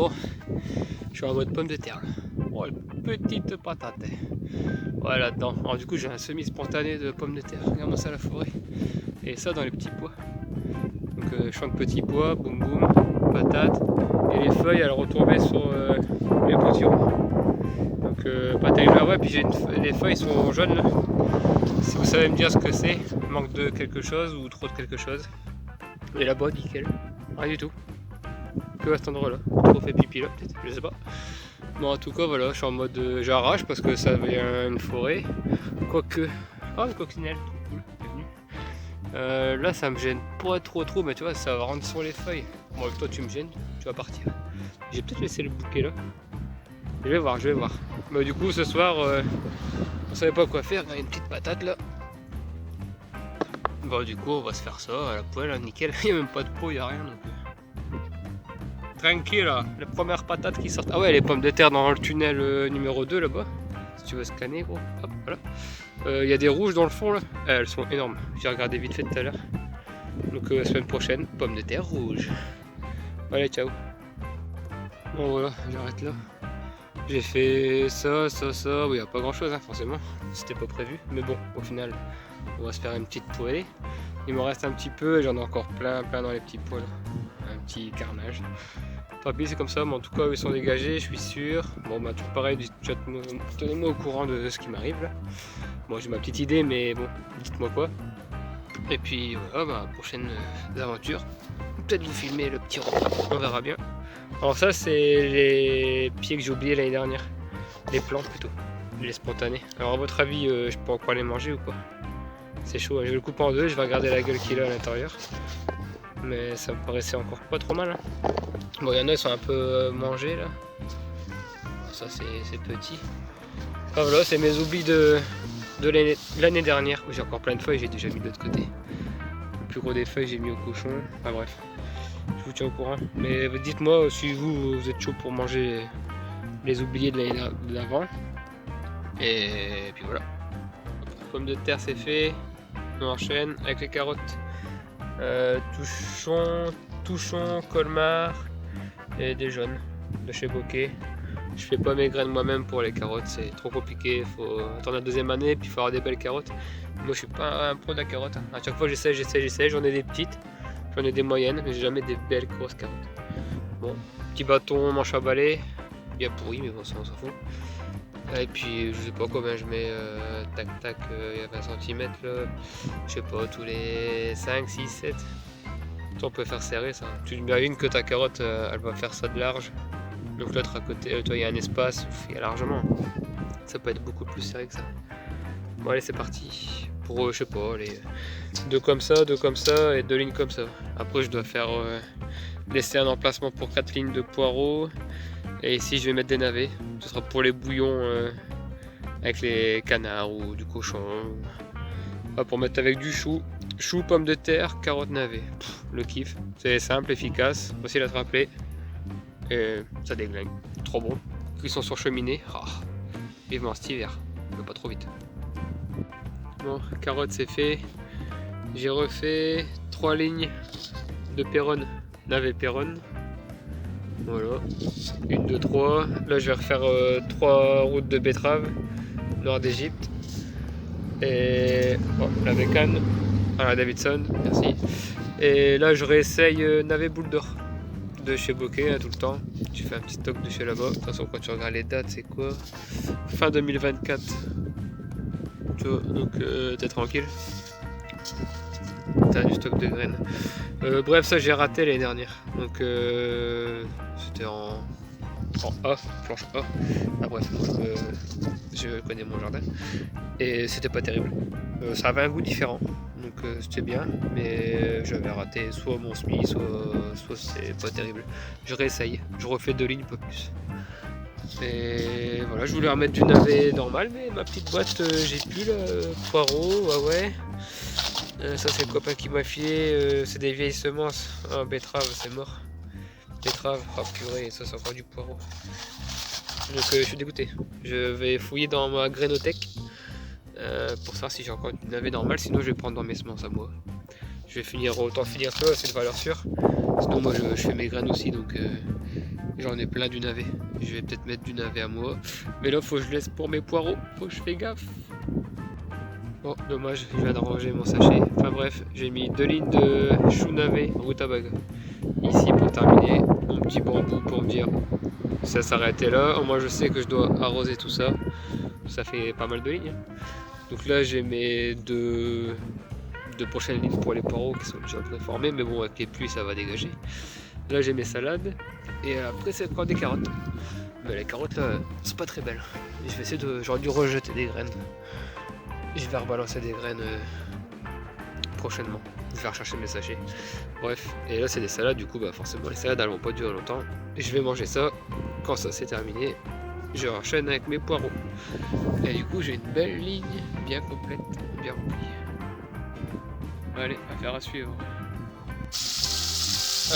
Bon, je suis en mode pomme de terre là. Oh, petite patate. Voilà là-dedans. Alors du coup j'ai un semi spontané de pommes de terre. Regarde-moi ça la forêt. Et ça dans les petits pois. Donc champ de petits pois, boum boum, patates. Et les feuilles elles retombaient sur les potirons. Donc pas terrible à voir. Puis les feuilles sont jaunes là. Si vous savez me dire ce que c'est, manque de quelque chose ou trop de quelque chose. Et là-bas nickel. Rien du tout. Que à cet endroit là. Trop fait pipi là peut-être, je sais pas. Bon en tout cas voilà, je suis en mode j'arrache parce que ça vient une forêt. Quoique. Oh une coccinelle, trop cool, bienvenue. Là ça me gêne pas trop, mais tu vois ça rentre sur les feuilles. Bon toi tu me gênes, tu vas partir. J'ai peut-être laissé le bouquet là. Je vais voir. Bah du coup ce soir on savait pas quoi faire, il y a une petite patate là. Bon du coup on va se faire ça à la poêle, nickel. Il n'y a même pas de peau, il n'y a rien donc. Tranquille là, les premières patates qui sortent. Ah ouais, les pommes de terre dans le tunnel numéro 2 là-bas. Si tu veux scanner gros, hop voilà. Il y a des rouges dans le fond là. Elles sont énormes. J'ai regardé vite fait tout à l'heure. Donc la semaine prochaine, pommes de terre rouges. Allez, ciao. Bon voilà, j'arrête là. J'ai fait ça. Oui, il n'y a pas grand chose hein, forcément. C'était pas prévu. Mais bon, au final, on va se faire une petite poêlée. Il me reste un petit peu et j'en ai encore plein dans les petits pois là. Un petit carnage. Tant pis, c'est comme ça, mais en tout cas, ils sont dégagés, je suis sûr. Bon, bah, tout pareil, tenez-moi au courant de ce qui m'arrive là. Moi, j'ai ma petite idée, mais bon, dites-moi quoi. Et puis, voilà, bah, prochaine aventure. Peut-être vous filmer le petit repas, on verra bien. Alors, ça, c'est les pieds que j'ai oubliés l'année dernière. Les plants plutôt, les spontanés. Alors, à votre avis, je peux encore les manger ou pas? C'est chaud, hein. Je vais le couper en deux, je vais regarder la gueule qu'il a à l'intérieur. Mais ça me paraissait encore pas trop mal. Hein. Bon, il y en a, ils sont un peu mangés là. Ça, c'est petit. Ah, voilà, c'est mes oublis de l'année dernière. J'ai encore plein de feuilles, j'ai déjà mis de l'autre côté. Le plus gros des feuilles, j'ai mis au cochon. Enfin bref, je vous tiens au courant. Mais dites-moi si vous êtes chaud pour manger les oubliés de l'année d'avant. Et puis voilà. Pommes de terre, c'est fait. On enchaîne avec les carottes. Touchon, colmar et des jaunes de chez Bokeh. Je fais pas mes graines moi-même pour les carottes, c'est trop compliqué, faut attendre la deuxième année puis il faut avoir des belles carottes. Moi je suis pas un pro de la carotte, hein. À chaque fois j'essaie, j'en ai des petites, j'en ai des moyennes, mais j'ai jamais des belles grosses carottes. Bon, petit bâton, manche à balai, bien pourri mais bon ça on s'en fout. Et puis je sais pas combien je mets, il y a 20 cm là, je sais pas, tous les 5, 6, 7. On peut faire serrer ça. Tu imagines que ta carotte elle va faire ça de large. Donc l'autre à côté, toi il y a un espace, il y a largement. Ça peut être beaucoup plus serré que ça. Bon allez c'est parti. Pour je sais pas, les deux comme ça et deux lignes comme ça. Après je dois faire laisser un emplacement pour 4 lignes de poireaux. Et ici je vais mettre des navets. Ce sera pour les bouillons avec les canards ou du cochon. Pas pour mettre avec du chou, pommes de terre, carottes, navets. Le kiff, c'est simple, efficace, facile à se rappeler. Et ça déglingue, trop bon. Cuisson sur cheminée, vivement cet hiver, mais pas trop vite. Bon, carottes c'est fait. J'ai refait 3 lignes de péronne, navet péronne. Voilà, 1, 2, 3. Là je vais refaire 3 routes de betterave, nord d'Égypte. Et bon, la bécane, la Davidson, merci. Et là je réessaye navet boule d'or de chez Bokeh tout le temps. Tu fais un petit stock de chez là-bas. De toute façon quand tu regardes les dates c'est quoi? Fin 2024. Tu vois, donc t'es tranquille. T'as du stock de graines. Bref ça j'ai raté l'année dernière. Donc c'était en A, planche A. Ah bref, je connais mon jardin. Et c'était pas terrible. Ça avait un goût différent. Donc c'était bien. Mais j'avais raté soit mon semis, soit c'est pas terrible. Je réessaye. Je refais 2 lignes, pas plus. Et voilà, je voulais remettre du navet normal, mais ma petite boîte, j'ai plus le poireau, ouais. Ça c'est le copain qui m'a filé, c'est des vieilles semences. Ah, betterave, c'est mort. Betterave, oh purée, ça c'est encore du poireau. Donc je suis dégoûté. Je vais fouiller dans ma grainothèque pour savoir si j'ai encore du navet normal, sinon je vais prendre dans mes semences à moi. Je vais autant finir ça, c'est une valeur sûre. Sinon moi je fais mes graines aussi, donc J'en ai plein du navet. Je vais peut-être mettre du navet à moi. Mais là, faut que je laisse pour mes poireaux. Faut que je fais gaffe. Oh, dommage, je viens de ranger mon sachet. Enfin bref, j'ai mis 2 lignes de chou navet rutabaga. Ici pour terminer mon petit bambou pour me dire ça s'arrêtait là. Moi je sais que je dois arroser tout ça. Ça fait pas mal de lignes. Donc là j'ai mes deux prochaines lignes pour les poireaux qui sont déjà bien formés. Mais bon, avec les pluies ça va dégager. Là j'ai mes salades. Et après c'est encore des carottes. Mais les carottes là, c'est pas très belles. Je vais essayer de. J'aurais dû rejeter des graines. Je vais rebalancer des graines prochainement. Je vais rechercher mes sachets. Bref, et là c'est des salades, du coup bah forcément les salades elles vont pas durer longtemps. Et je vais manger ça. Quand ça c'est terminé, je enchaîne avec mes poireaux. Et du coup j'ai une belle ligne bien complète, bien remplie. Allez, affaire à suivre.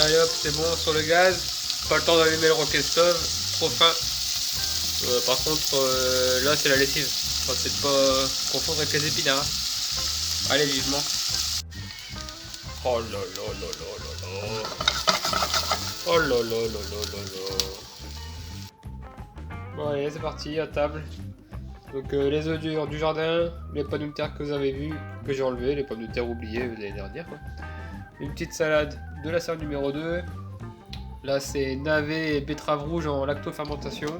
Allez hop, c'est bon sur le gaz. Pas le temps d'allumer le rocket stove, trop faim. Par contre là c'est la lessive. Faut peut-être pas confondre avec les épinards. Allez vivement. Oh là là là là là là. Oh là là là là là là. Bon allez c'est parti à table. Donc les œufs durs du jardin, les pommes de terre que vous avez vues, que j'ai enlevées, les pommes de terre oubliées l'année dernière. Quoi. Une petite salade de la salade numéro 2. Là c'est navet et betterave rouge en lactofermentation.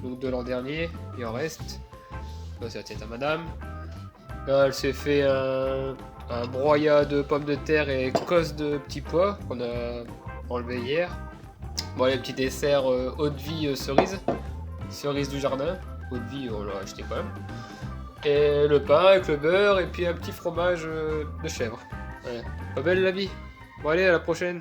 Donc de l'an dernier, il en reste. Là c'est la tienne à madame. Là elle s'est fait un broyat de pommes de terre et cosse de petits pois qu'on a enlevé hier. Bon les petits desserts eau de vie cerise. Cerise du jardin. Eau de vie on l'a acheté quand même. Et le pain avec le beurre et puis un petit fromage de chèvre. Ouais. Pas belle la vie. Bon allez à la prochaine.